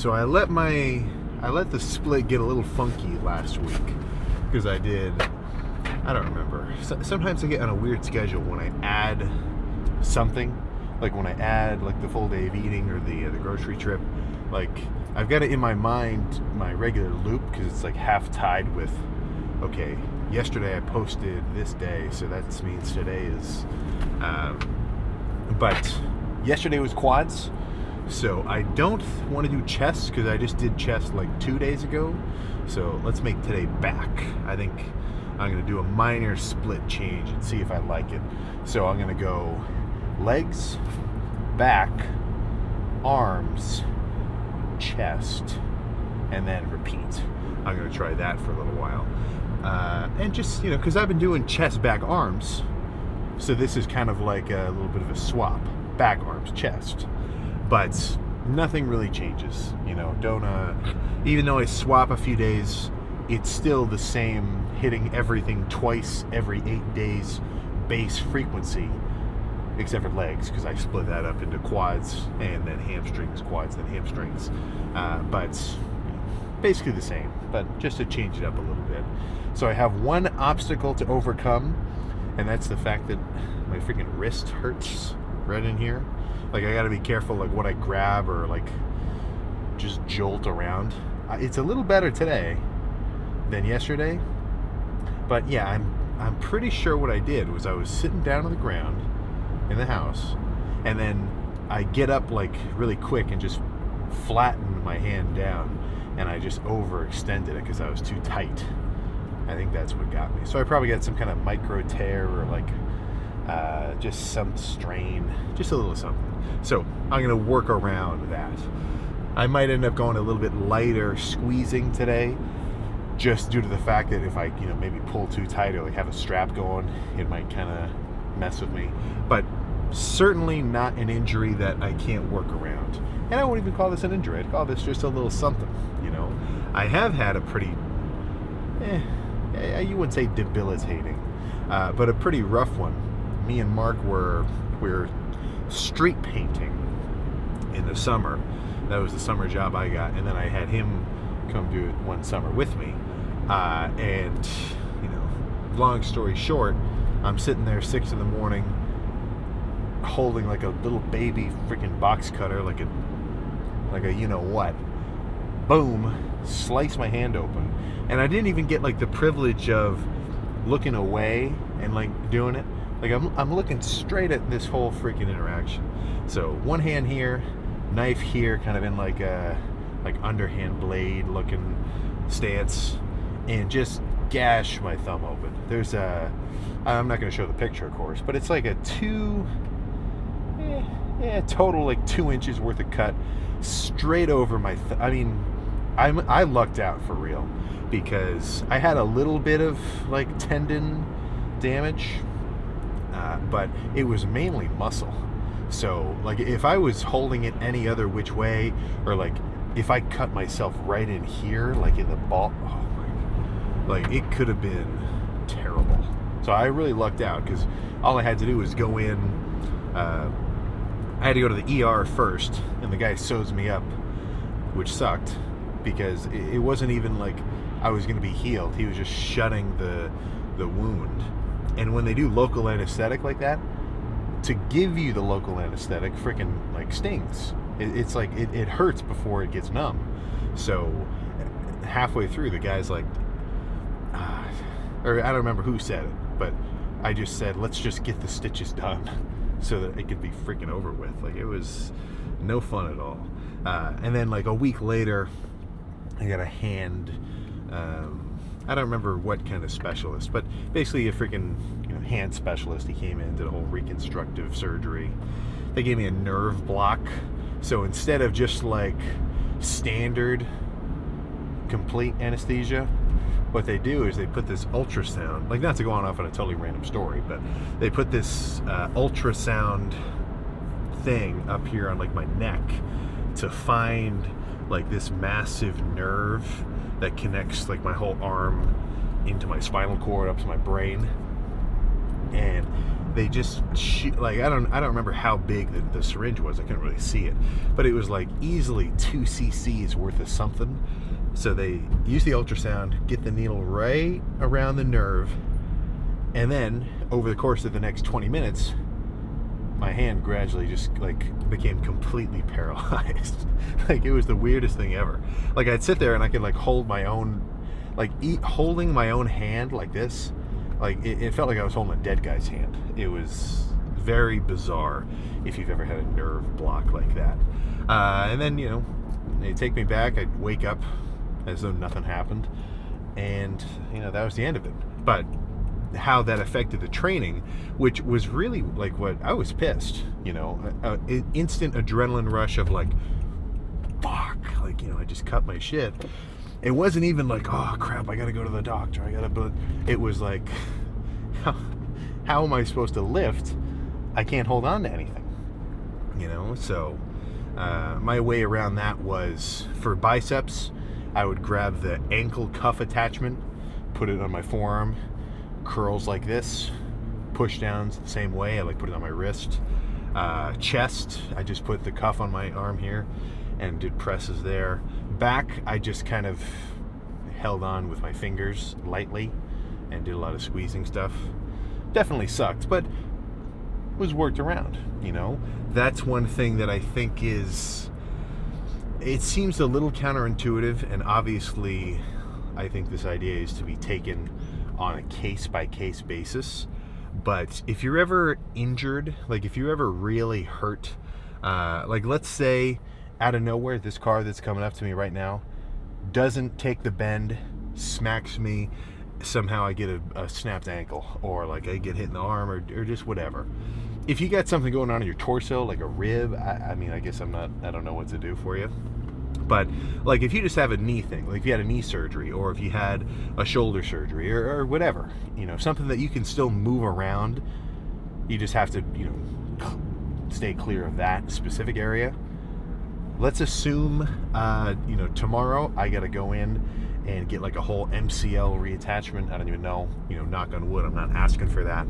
So I let the split get a little funky last week because I don't remember. Sometimes I get on a weird schedule when I add something, like when I add like the full day of eating or the grocery trip. Like I've got it in my mind, my regular loop, because it's like half tied with, okay, yesterday I posted this day, so that means today is. But yesterday was quads. So I don't want to do chest because I just did chest like 2 days ago. So let's make today back. I think I'm going to do a minor split change and see if I like it. So I'm going to go legs, back, arms, chest, and then repeat. I'm going to try that for a little while. And just, because I've been doing chest, back, arms. So this is kind of like a little bit of a swap. Back, arms, chest. But nothing really changes, even though I swap a few days, it's still the same, hitting everything twice every 8 days base frequency, except for legs, because I split that up into quads and then hamstrings, quads, then hamstrings. But basically the same, but just to change it up a little bit. So I have one obstacle to overcome, and that's the fact that my freaking wrist hurts right in here. Like I gotta be careful like what I grab or like just jolt around. It's a little better today than yesterday, but yeah, I'm pretty sure what I did was I was sitting down on the ground in the house, and then I get up like really quick and just flatten my hand down, and I just overextended it because I was too tight. I think that's what got me. So I probably got some kind of micro tear or like just some strain, just a little something. So I'm going to work around that. I might end up going a little bit lighter squeezing today, just due to the fact that if I, maybe pull too tight or like have a strap going, it might kind of mess with me. But certainly not an injury that I can't work around. And I won't even call this an injury. I'd call this just a little something, I have had a pretty, you wouldn't say debilitating, but a pretty rough one. Me and Mark were street painting in the summer. That was the summer job I got, and then I had him come do it one summer with me. And long story short, I'm sitting there 6 a.m. holding like a little baby freaking box cutter, like a what. Boom, slice my hand open, and I didn't even get like the privilege of looking away and like doing it. Like I'm looking straight at this whole freaking interaction. So one hand here, knife here, kind of in like a underhand blade looking stance, and just gash my thumb open. There's I'm not going to show the picture, of course, but it's like a total like 2 inches worth of cut straight over my. I lucked out for real, because I had a little bit of like tendon damage. But it was mainly muscle. So like if I was holding it any other which way, or like if I cut myself right in here, like in the ball, oh my, like it could have been terrible. So I really lucked out, because all I had to do was go in. I had to go to the ER first, and the guy sews me up, which sucked, because it wasn't even like I was going to be healed. He was just shutting the wound. And when they do local anesthetic like that, to give you the local anesthetic freaking like stings. It's like it hurts before it gets numb. So halfway through, the guy's like, or I don't remember who said it, but I just said, let's just get the stitches done so that it could be freaking over with. Like, it was no fun at all. And then like a week later, I got a hand, I don't remember what kind of specialist, but basically a freaking hand specialist. He came in, did a whole reconstructive surgery. They gave me a nerve block. So instead of just like standard complete anesthesia, what they do is they put this ultrasound, like, not to go on off on a totally random story, but they put this ultrasound thing up here on like my neck to find like this massive nerve that connects like my whole arm into my spinal cord up to my brain. And they just like I don't remember how big the syringe was. I couldn't really see it, but it was like easily 2 cc's worth of something. So they use the ultrasound, get the needle right around the nerve, and then over the course of the next 20 minutes, my hand gradually just like became completely paralyzed. Like, it was the weirdest thing ever. Like, I'd sit there and I could like hold my own, like holding my own hand like this. Like, it felt like I was holding a dead guy's hand. It was very bizarre if you've ever had a nerve block like that. And then, you know, they take me back. I'd wake up as though nothing happened. And, you know, that was the end of it. But how that affected the training, which was really like what I was pissed, you know, an instant adrenaline rush of like, fuck, like, you know, I just cut my shit. It wasn't even like, oh crap, I gotta go to the doctor, but it was like, how am I supposed to lift? I can't hold on to anything, you know? So my way around that was, for biceps, I would grab the ankle cuff attachment, put it on my forearm, curls like this, push downs the same way. I like put it on my wrist. Chest, I just put the cuff on my arm here and did presses there. Back, I just kind of held on with my fingers lightly and did a lot of squeezing stuff. Definitely sucked, but was worked around, you know? That's one thing that I think is, it seems a little counterintuitive, and obviously I think this idea is to be taken on a case-by-case basis. But if you're ever injured, like if you're ever really hurt, like let's say out of nowhere, this car that's coming up to me right now doesn't take the bend, smacks me, somehow I get a snapped ankle, or like I get hit in the arm, or just whatever. If you got something going on in your torso, like a rib, I mean, I guess I don't know what to do for you. But like if you just have a knee thing, like if you had a knee surgery, or if you had a shoulder surgery, or whatever, you know, something that you can still move around, you just have to, you know, stay clear of that specific area. Let's assume, you know, tomorrow I got to go in and get like a whole MCL reattachment. I don't even know, you know, knock on wood, I'm not asking for that.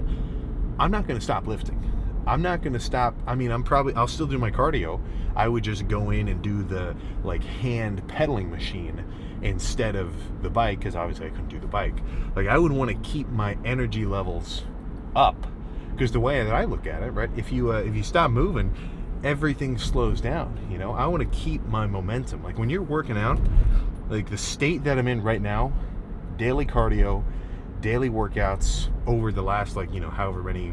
I'm not going to stop lifting. I'm not going to stop. I mean, I'll still do my cardio. I would just go in and do the like hand pedaling machine instead of the bike, because obviously I couldn't do the bike. Like, I would want to keep my energy levels up, because the way that I look at it, right, if you stop moving, everything slows down, you know? I want to keep my momentum. Like when you're working out, like the state that I'm in right now, daily cardio, daily workouts over the last, like, you know, however many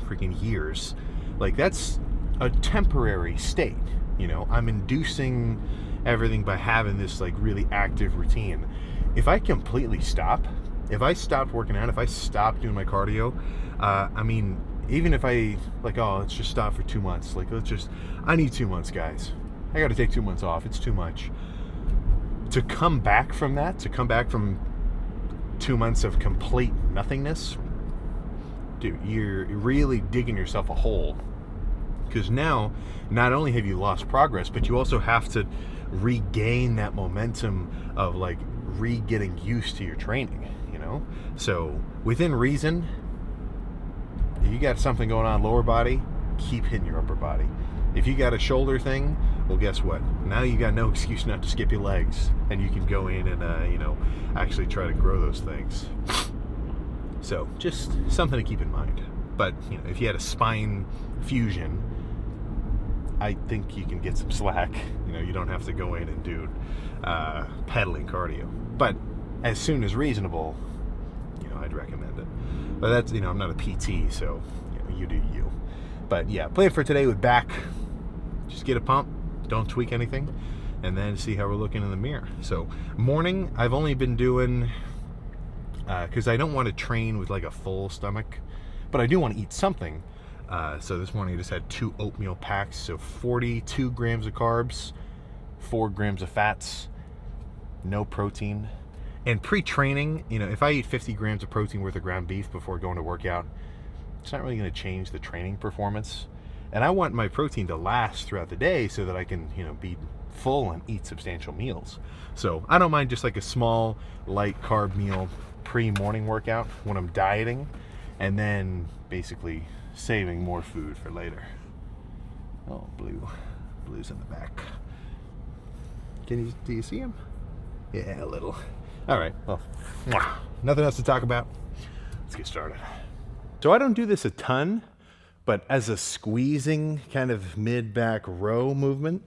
freaking years, like that's a temporary state, you know? I'm inducing everything by having this like really active routine. If I completely stop, if I stopped working out, if I stopped doing my cardio, I mean, even if I like, oh, let's just stop for 2 months, like I need 2 months, guys. I got to take 2 months off. It's too much. To come back from that, to come back from 2 months of complete nothingness, dude, you're really digging yourself a hole. Because now, not only have you lost progress, but you also have to regain that momentum of like getting used to your training, you know? So within reason, if you got something going on lower body, keep hitting your upper body. If you got a shoulder thing, well, guess what? Now you got no excuse not to skip your legs, and you can go in and, you know, actually try to grow those things. So just something to keep in mind. But, you know, if you had a spine fusion, I think you can get some slack. You know, you don't have to go in and do pedaling cardio. But as soon as reasonable, you know, I'd recommend it. But that's, you know, I'm not a PT, so, you know, you do you. But yeah, plan for today with back. Just get a pump, don't tweak anything, and then see how we're looking in the mirror. So morning, I've only been doing, because I don't want to train with like a full stomach, but I do want to eat something. So this morning I just had 2 oatmeal packs, so 42 grams of carbs, 4 grams of fats, no protein. And pre-training, you know, if I eat 50 grams of protein worth of ground beef before going to work out, it's not really going to change the training performance. And I want my protein to last throughout the day so that I can, you know, be full and eat substantial meals. So I don't mind just like a small, light carb meal pre-morning workout when I'm dieting. and then basically saving more food for later. Oh, blue's in the back. Do you see him? Yeah, a little. All right, well, nothing else to talk about. Let's get started. So I don't do this a ton, but as a squeezing kind of mid-back row movement,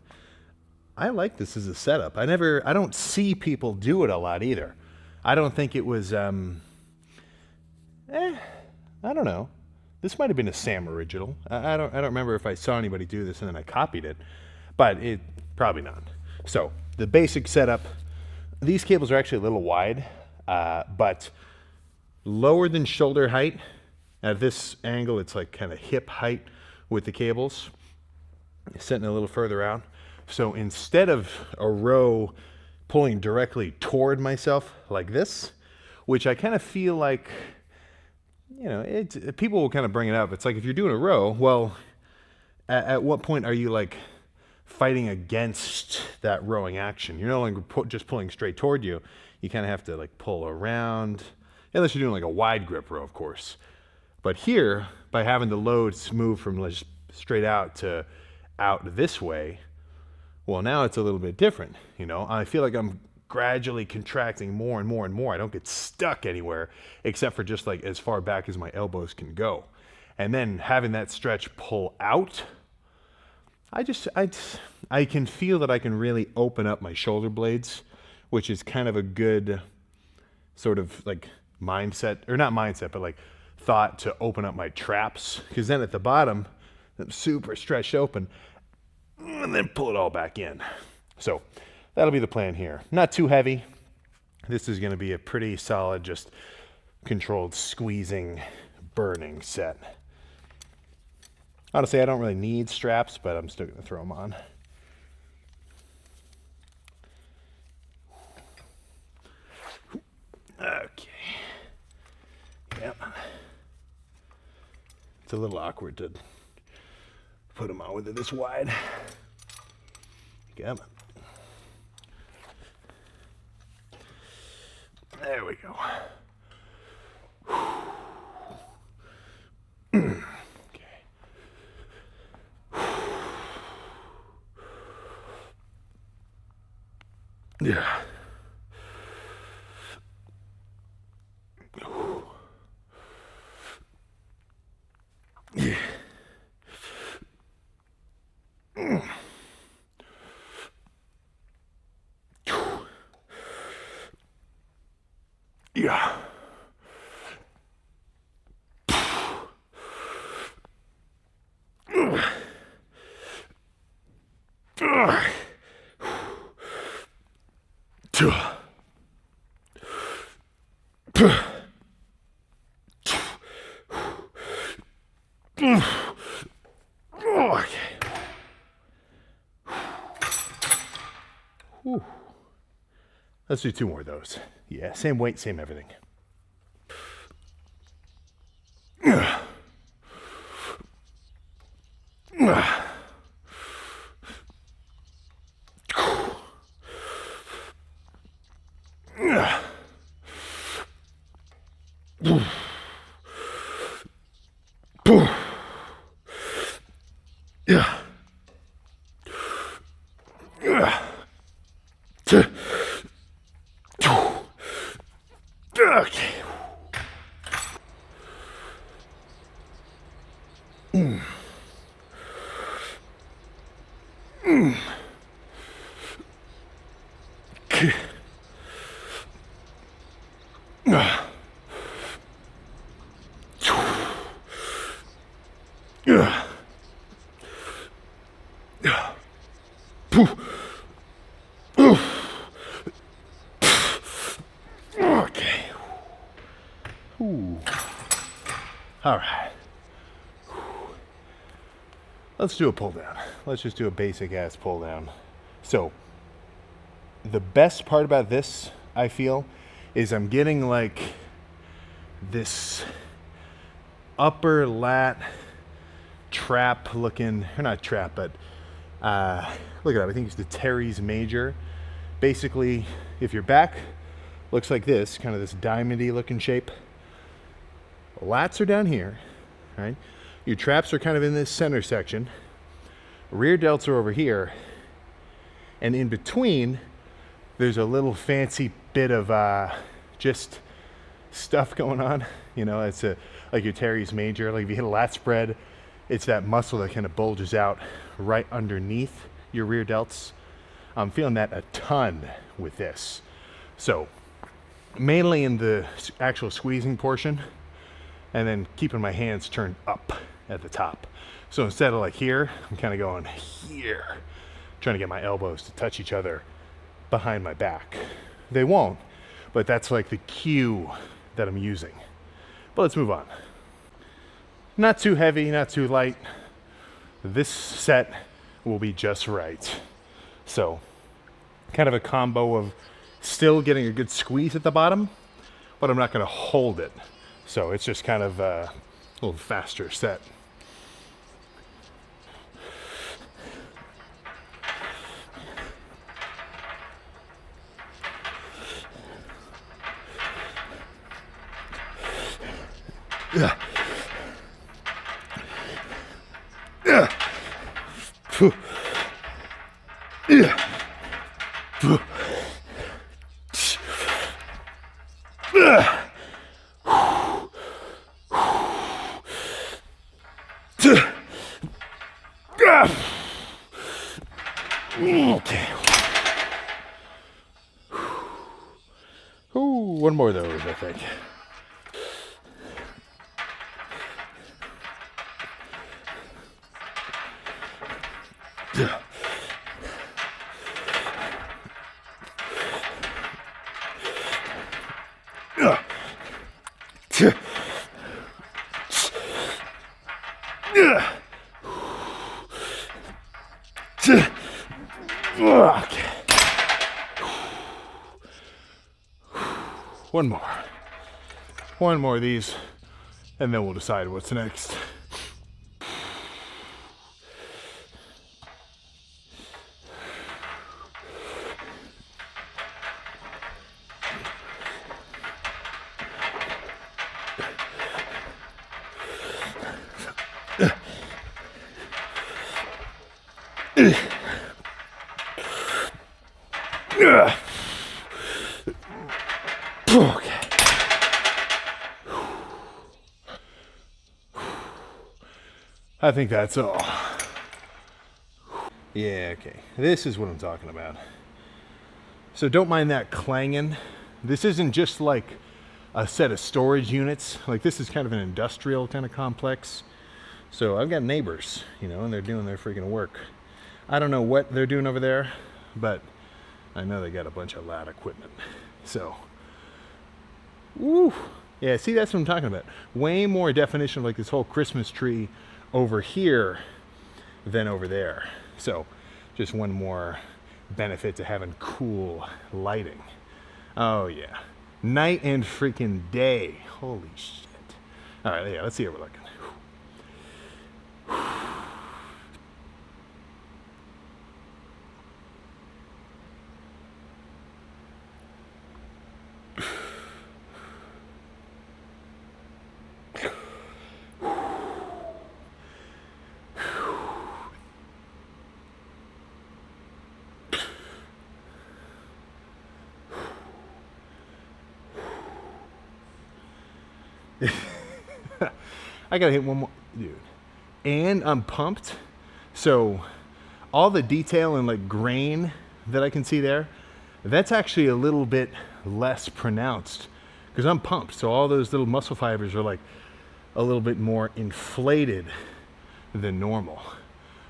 I like this as a setup. I don't see people do it a lot either. I don't think it was, I don't know. This might have been a Sam original. I don't remember if I saw anybody do this and then I copied it, but it probably not. So the basic setup, these cables are actually a little wide, but lower than shoulder height. At this angle, it's like kind of hip height with the cables, sitting a little further out. So instead of a row pulling directly toward myself like this, which I kind of feel like, people will kind of bring it up. It's like if you're doing a row, well, at what point are you like fighting against that rowing action? You're no longer just pulling straight toward you. You kind of have to like pull around, unless you're doing like a wide grip row, of course. But here, by having the loads move from like straight out to out this way, well, now it's a little bit different. I feel like I'm gradually contracting more and more and more. I don't get stuck anywhere except for just like as far back as my elbows can go. And then having that stretch pull out, I can feel that I can really open up my shoulder blades, which is kind of a good sort of like mindset, or not mindset, but like thought to open up my traps. Because then at the bottom, I'm super stretched open, and then pull it all back in. So that'll be the plan here. Not too heavy. This is going to be a pretty solid, just controlled squeezing, burning set. Honestly, I don't really need straps, but I'm still going to throw them on. Okay. Yep. It's a little awkward to put them on with it this wide. Come on. There we go. Okay. Yeah. Yeah. Yeah. Whew. Let's do 2 more of those. Yeah, same weight, same everything. Yeah. Okay. Okay. Ooh. All right. Let's do a pull down. Let's just do a basic ass pull down. So the best part about this, I feel, is I'm getting like this upper lat trap looking, or not trap, but look at that. I think it's the Terry's Major. Basically, if your back looks like this, kind of this diamondy looking shape, Lats are down here, right? Your traps are kind of in this center section. Rear delts are over here. And in between, there's a little fancy bit of just stuff going on. You know, it's like your teres major. Like if you hit a lat spread, it's that muscle that kind of bulges out right underneath your rear delts. I'm feeling that a ton with this. So mainly in the actual squeezing portion, and then keeping my hands turned up at the top. So instead of like here, I'm kind of going here, trying to get my elbows to touch each other behind my back. They won't, but that's like the cue that I'm using. But let's move on. Not too heavy, not too light. This set will be just right. So kind of a combo of still getting a good squeeze at the bottom, but I'm not going to hold it. So it's just kind of a little faster set. Yeah. Yeah. Yeah. Okay. Ooh, one more of those, I think. Okay. One more of these, and then we'll decide what's next. Okay. I think that's all. Yeah, okay. This is what I'm talking about. So don't mind that clanging. This isn't just like a set of storage units. Like this is kind of an industrial kind of complex. So I've got neighbors, you know, and they're doing their freaking work. I don't know what they're doing over there, but I know they got a bunch of lat equipment. So, woo. Yeah, see, that's what I'm talking about. Way more definition of like this whole Christmas tree over here than over there. So just one more benefit to having cool lighting. Oh yeah, night and freaking day. Holy shit. All right, yeah, let's see how we're looking. I gotta hit one more, dude. And I'm pumped. So all the detail and like grain that I can see there, that's actually a little bit less pronounced because I'm pumped. So all those little muscle fibers are like a little bit more inflated than normal.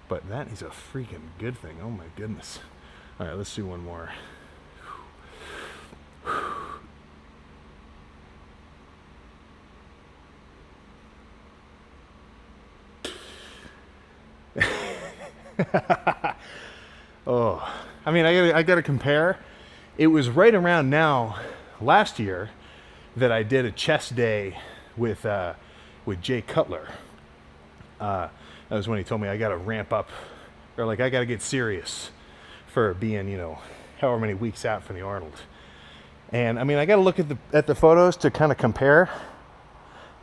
But that is a freaking good thing. Oh my goodness. All right, let's do one more. Oh, I mean, I gotta compare. It was right around now last year that I did a chest day with Jay Cutler. That was when he told me I gotta ramp up, or like I gotta get serious for being, you know, however many weeks out from the Arnold. And I mean, I gotta look at the photos to kind of compare.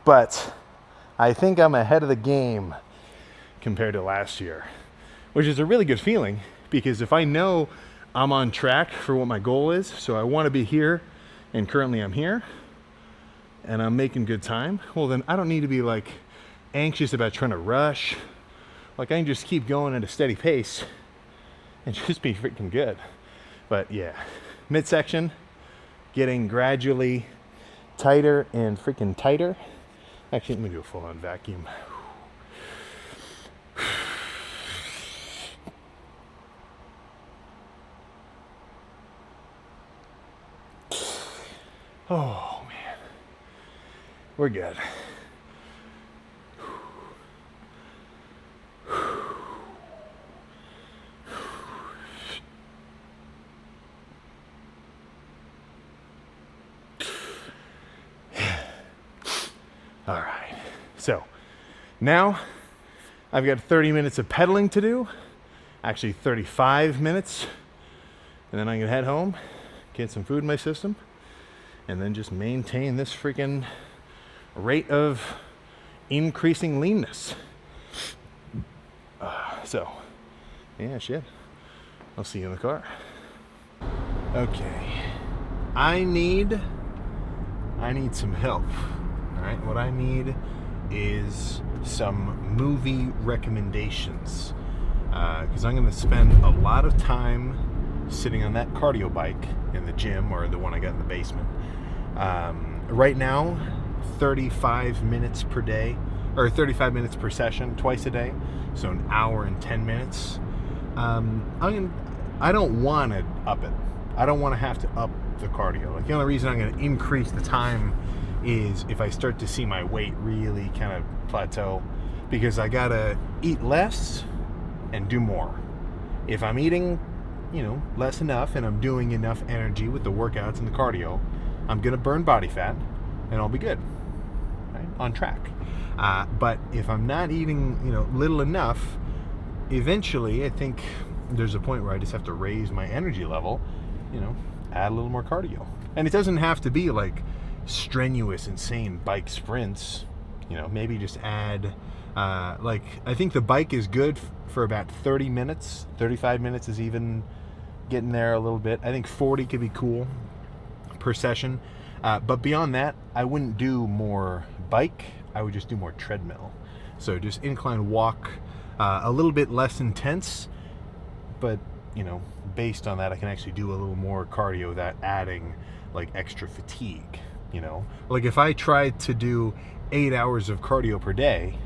but I think I'm ahead of the game compared to last year, which is a really good feeling, because if I know I'm on track for what my goal is, so I want to be here, and currently I'm here, and I'm making good time, well then I don't need to be like anxious about trying to rush. Like, I can just keep going at a steady pace and just be freaking good. But yeah, midsection getting gradually tighter and freaking tighter. Actually, let me do a full-on vacuum. Oh man, we're good. All right, so now I've got 30 minutes of pedaling to do, actually 35 minutes, and then I'm gonna head home, get some food in my system, and then just maintain this freaking rate of increasing leanness. So, yeah, shit. I'll see you in the car. Okay, I need some help. All right, what I need is some movie recommendations, because I'm going to spend a lot of time sitting on that cardio bike in the gym, or the one I got in the basement. Right now, 35 minutes per day, or 35 minutes per session, twice a day, so an hour and 10 minutes. I don't want to up it. I don't want to have to up the cardio. Like, the only reason I'm going to increase the time is if I start to see my weight really kind of plateau, because I gotta eat less and do more. If I'm eating, less enough, and I'm doing enough energy with the workouts and the cardio, I'm gonna burn body fat and I'll be good, right? On track. But if I'm not eating, little enough, eventually I think there's a point where I just have to raise my energy level, add a little more cardio. And it doesn't have to be like strenuous, insane bike sprints. Maybe just add, I think the bike is good for about 30 minutes. 35 minutes is even getting there a little bit. I think 40 could be cool per session. But beyond that, I wouldn't do more bike. I would just do more treadmill. So just incline walk, a little bit less intense, but, based on that, I can actually do a little more cardio without adding like extra fatigue. Like if I tried to do 8 hours of cardio per day,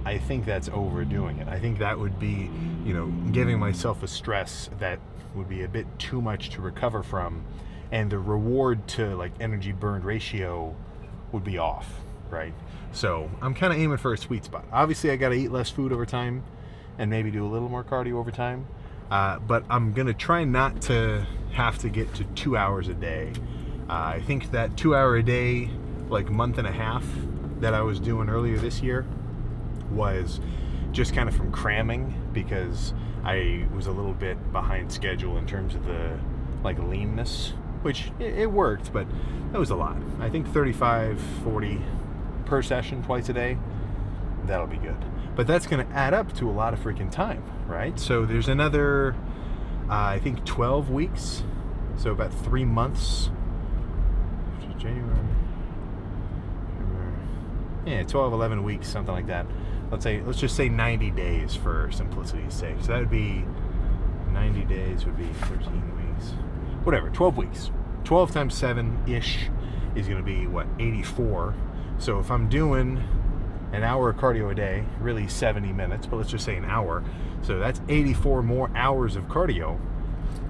I think that's overdoing it. I think that would be, giving myself a stress that would be a bit too much to recover from, and the reward to like energy burned ratio would be off, right? So I'm kind of aiming for a sweet spot. Obviously, I got to eat less food over time and maybe do a little more cardio over time, but I'm gonna try not to have to get to 2 hours a day. I think that 2 hour a day, like month and a half that I was doing earlier this year, was just kind of from cramming, because I was a little bit behind schedule in terms of the like leanness, which it worked, but that was a lot. I think 35, 40 per session twice a day, that'll be good. But that's going to add up to a lot of freaking time, right? So there's another, I think 12 weeks, so about 3 months. January, yeah, 12, 11 weeks, something like that. Let's just say 90 days for simplicity's sake. So that would be 90 days would be 13 weeks, whatever, 12 weeks. 12 times 7-ish is going to be, 84. So if I'm doing an hour of cardio a day, really 70 minutes, but let's just say an hour. So that's 84 more hours of cardio.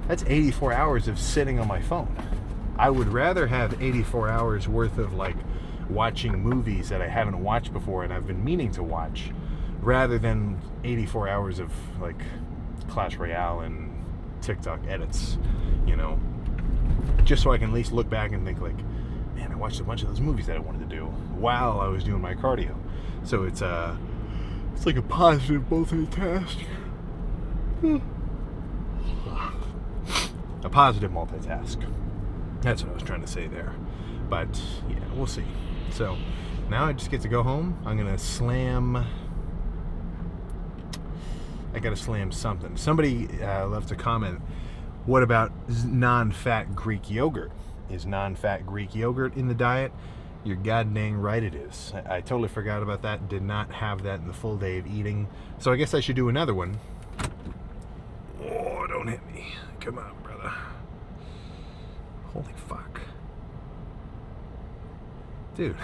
That's 84 hours of sitting on my phone. I would rather have 84 hours worth of like watching movies that I haven't watched before and I've been meaning to watch, rather than 84 hours of like Clash Royale and TikTok edits, just so I can at least look back and think like, man, I watched a bunch of those movies that I wanted to do while I was doing my cardio. So it's like a positive multitask. A positive multitask. That's what I was trying to say there. But yeah, we'll see. So now I just get to go home. I'm gonna slam. I gotta slam something. Somebody left a comment. What about non-fat Greek yogurt? Is non-fat Greek yogurt in the diet? You're goddamn right it is. I totally forgot about that. Did not have that in the full day of eating. So I guess I should do another one. Oh, don't hit me. Come on, brother. Holy fuck. Dude.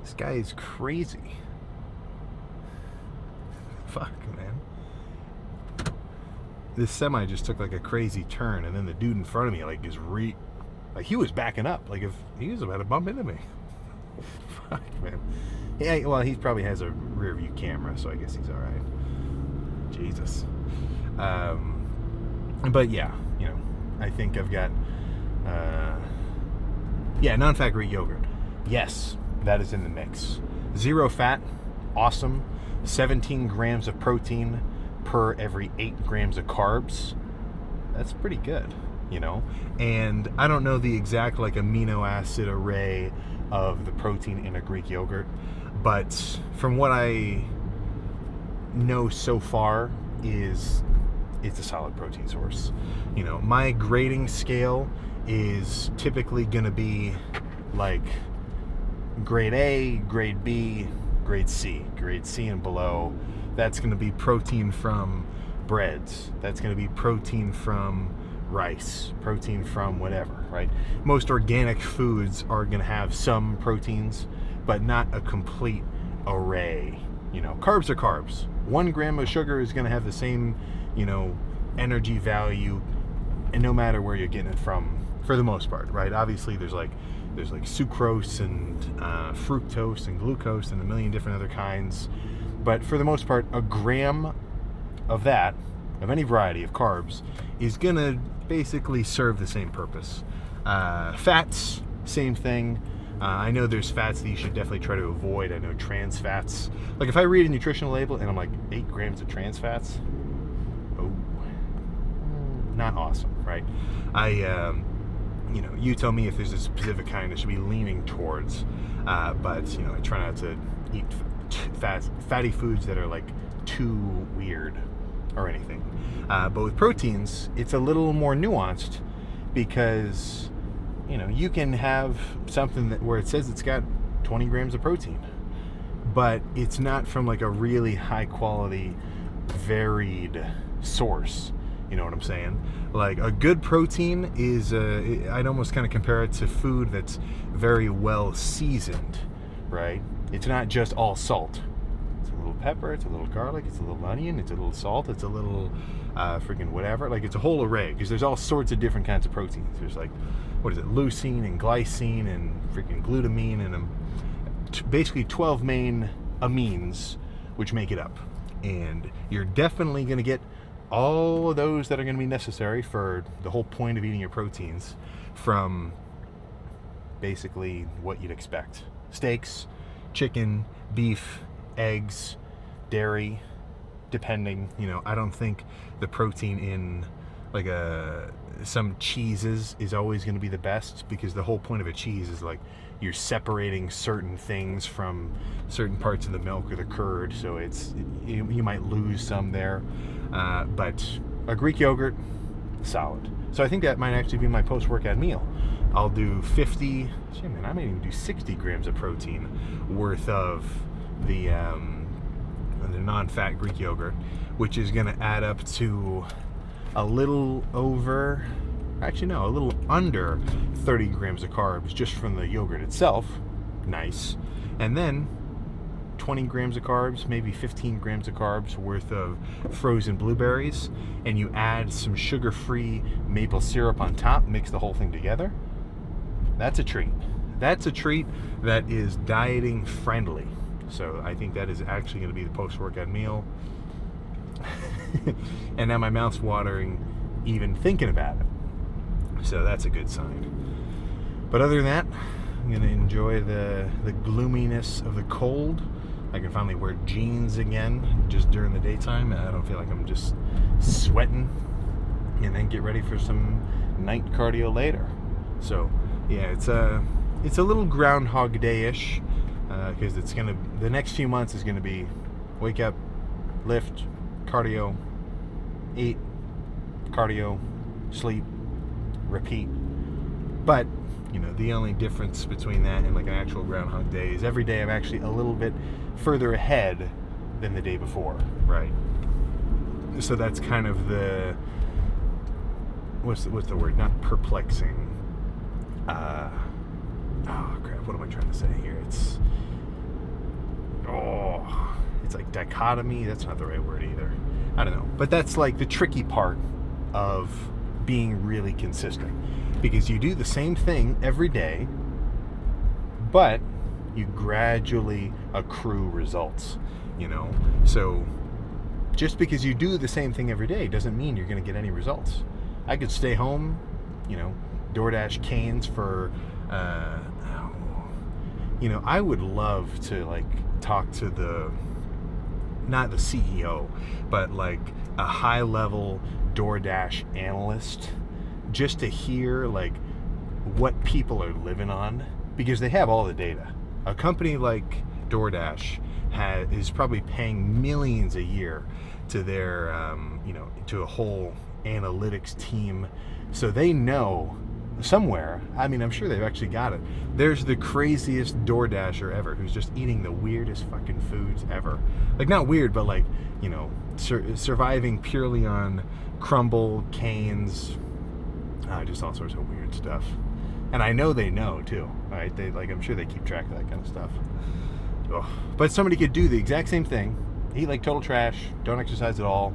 This guy is crazy. Fuck, man. This semi just took like a crazy turn, and then the dude in front of me like like he was backing up, like if he was about to bump into me. Fuck, man. Yeah, well, he probably has a rear view camera, so I guess he's all right. Jesus. But yeah, you know, I think I've got non-fat Greek yogurt. Yes, that is in the mix. 0 fat, awesome. 17 grams of protein per every 8 grams of carbs. That's pretty good, you know. And I don't know the exact like amino acid array of the protein in a Greek yogurt, but from what I know so far is it's a solid protein source. You know, my grading scale is typically going to be like grade A, grade B, grade C and below. That's going to be protein from breads. That's going to be protein from rice, protein from whatever, right? Most organic foods are going to have some proteins, but not a complete array. You know, carbs are carbs. 1 gram of sugar is going to have the same, you know, energy value, and no matter where you're getting it from, for the most part, right? Obviously, there's like sucrose and fructose and glucose and a million different other kinds. But for the most part, a gram of that, of any variety of carbs, is going to basically serve the same purpose. Fats, same thing. I know there's fats that you should definitely try to avoid. I know trans fats. Like if I read a nutritional label and I'm like, 8 grams of trans fats, oh, not awesome, right? You know, you tell me if there's a specific kind that should be leaning towards. But, you know, I try not to eat fatty foods that are like too weird or anything. But with proteins, it's a little more nuanced because, you know, you can have something where it says it's got 20 grams of protein, but it's not from like a really high quality, varied source. You know what I'm saying? Like a good protein is, I'd almost kind of compare it to food that's very well seasoned, right? It's not just all salt. It's a little pepper, it's a little garlic, it's a little onion, it's a little salt, it's a little freaking whatever. Like it's a whole array because there's all sorts of different kinds of proteins. There's like, what is it, leucine and glycine and freaking glutamine and basically 12 main amines which make it up. And you're definitely going to get all of those that are going to be necessary for the whole point of eating your proteins from basically what you'd expect. Steaks, chicken, beef, eggs, dairy, depending, you know, I don't think the protein in like some cheeses is always going to be the best because the whole point of a cheese is like you're separating certain things from certain parts of the milk or the curd, so you might lose some there. But a Greek yogurt, solid. So I think that might actually be my post-workout meal. I'll do 50, I might even do 60 grams of protein worth of the non-fat Greek yogurt, which is going to add up to a little under 30 grams of carbs just from the yogurt itself. Nice. And then 20 grams of carbs, maybe 15 grams of carbs worth of frozen blueberries, and you add some sugar-free maple syrup on top, mix the whole thing together. That's a treat. That's a treat that is dieting friendly. So I think that is actually going to be the post-workout meal. And now my mouth's watering even thinking about it. So that's a good sign. But other than that, I'm going to enjoy the gloominess of the cold. I can finally wear jeans again just during the daytime. I don't feel like I'm just sweating. And then get ready for some night cardio later. So yeah, it's a little Groundhog Day-ish, because the next few months is gonna be wake up, lift, cardio, eat, cardio, sleep, repeat. But the only difference between that and like an actual Groundhog Day is every day I'm actually a little bit further ahead than the day before, right? So that's kind of the what's the word? Not perplexing. Oh crap! What am I trying to say here? It's like dichotomy. That's not the right word either. I don't know. But that's like the tricky part of being really consistent, because you do the same thing every day, but you gradually accrue results. So just because you do the same thing every day doesn't mean you're going to get any results. I could stay home, DoorDash canes for, I would love to like talk to not the CEO, but like a high level DoorDash analyst, just to hear like what people are living on, because they have all the data. A company like DoorDash is probably paying millions a year to their, to a whole analytics team, so they know somewhere. I mean, I'm sure they've actually got it. There's the craziest DoorDasher ever who's just eating the weirdest fucking foods ever. Like, not weird, but like, surviving purely on crumble, canes, just all sorts of weird stuff. And I know they know too, right? I'm sure they keep track of that kind of stuff. Ugh. But somebody could do the exact same thing, eat like total trash, don't exercise at all,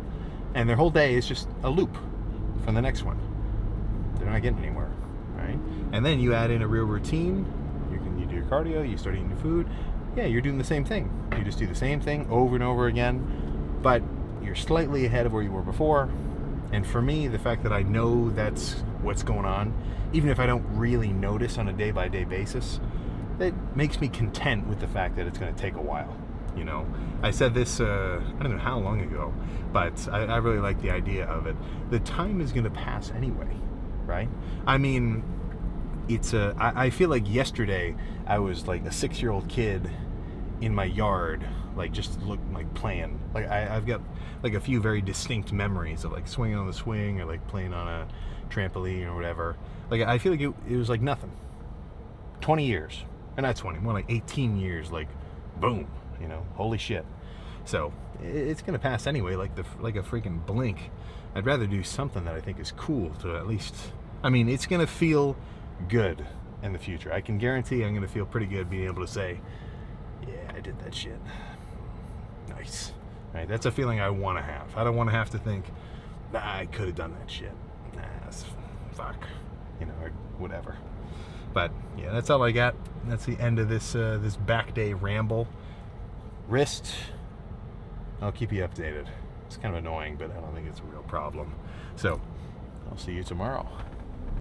and their whole day is just a loop from the next one. They're not getting anywhere, right? And then you add in a real routine. You do your cardio, you start eating your food. Yeah, you're doing the same thing. You just do the same thing over and over again, but you're slightly ahead of where you were before. And for me, the fact that I know that's what's going on, even if I don't really notice on a day-by-day basis, that makes me content with the fact that it's going to take a while. I said this, I don't know how long ago, but I really like the idea of it. The time is going to pass anyway, right? I mean, I feel like yesterday I was like a 6-year-old kid in my yard, like just playing. Like I've got like a few very distinct memories of like swinging on the swing or like playing on a trampoline or whatever. Like I feel like it was like nothing. 20 years, and not 20, more like 18 years. Like, boom, holy shit. So it's gonna pass anyway, like a freaking blink. I'd rather do something that I think is cool to at least. I mean, it's gonna feel good in the future. I can guarantee I'm gonna feel pretty good being able to say, yeah, I did that shit. Nice. Right? That's a feeling I want to have. I don't want to have to think, I could have done that shit. Fuck. Or whatever. But yeah, that's all I got. That's the end of this back day ramble. Wrist, I'll keep you updated. It's kind of annoying, but I don't think it's a real problem. So I'll see you tomorrow.